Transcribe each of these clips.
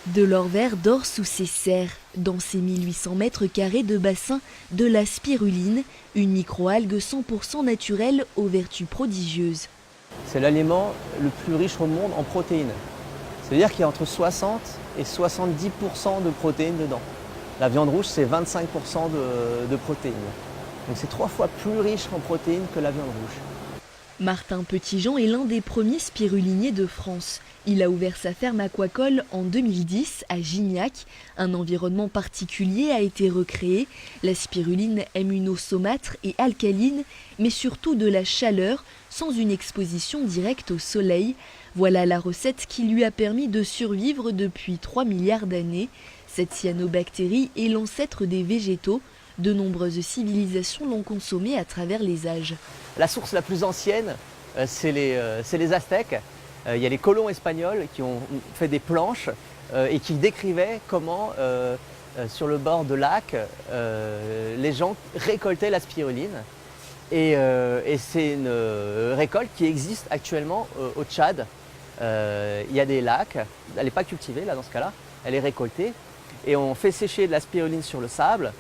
De l'or vert dort sous ses serres. Dans ces 1800 mètres carrés de bassin, de la spiruline, une microalgue 100% naturelle aux vertus prodigieuses. C'est l'aliment le plus riche au monde en protéines. C'est-à-dire qu'il y a entre 60 et 70% de protéines dedans. La viande rouge, c'est 25% de protéines. Donc c'est 3 fois plus riche en protéines que la viande rouge. Martin Petitjean est l'un des premiers spiruliniers de France. Il a ouvert sa ferme aquacole en 2010 à Gignac. Un environnement particulier a été recréé. La spiruline aime une eau saumâtre et alcaline, mais surtout de la chaleur, sans une exposition directe au soleil. Voilà la recette qui lui a permis de survivre depuis 3 milliards d'années. Cette cyanobactérie est l'ancêtre des végétaux. De nombreuses civilisations l'ont consommée à travers les âges. La source la plus ancienne, c'est les Aztèques. Il y a les colons espagnols qui ont fait des planches et qui décrivaient comment, sur le bord de lacs, les gens récoltaient la spiruline. Et c'est une récolte qui existe actuellement au Tchad. Il y a des lacs, elle n'est pas cultivée là dans ce cas-là, elle est récoltée. Et on fait sécher de la spiruline sur le sable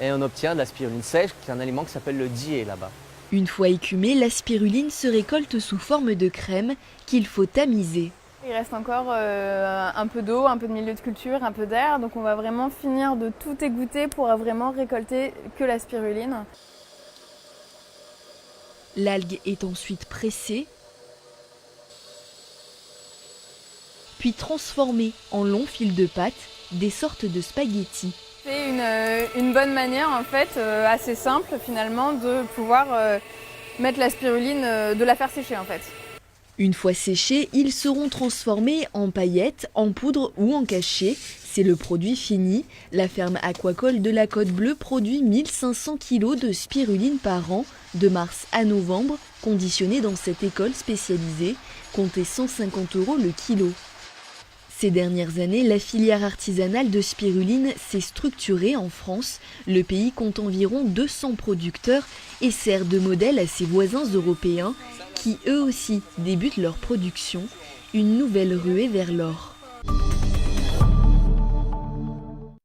et on obtient de la spiruline sèche, qui est un aliment qui s'appelle le dié là-bas. Une fois écumée, la spiruline se récolte sous forme de crème qu'il faut tamiser. Il reste encore un peu d'eau, un peu de milieu de culture, un peu d'air, donc on va vraiment finir de tout égoutter pour vraiment récolter que la spiruline. L'algue est ensuite pressée, puis transformée en longs fils de pâte, des sortes de spaghettis. C'est une bonne manière en fait, assez simple finalement, de pouvoir mettre la spiruline, de la faire sécher en fait. Une fois séchés, ils seront transformés en paillettes, en poudre ou en cachets. C'est le produit fini. La ferme aquacole de la Côte Bleue produit 1500 kg de spiruline par an, de mars à novembre, conditionnée dans cette école spécialisée. Comptez 150 € le kilo. Ces dernières années, la filière artisanale de spiruline s'est structurée en France. Le pays compte environ 200 producteurs et sert de modèle à ses voisins européens qui eux aussi débutent leur production. Une nouvelle ruée vers l'or.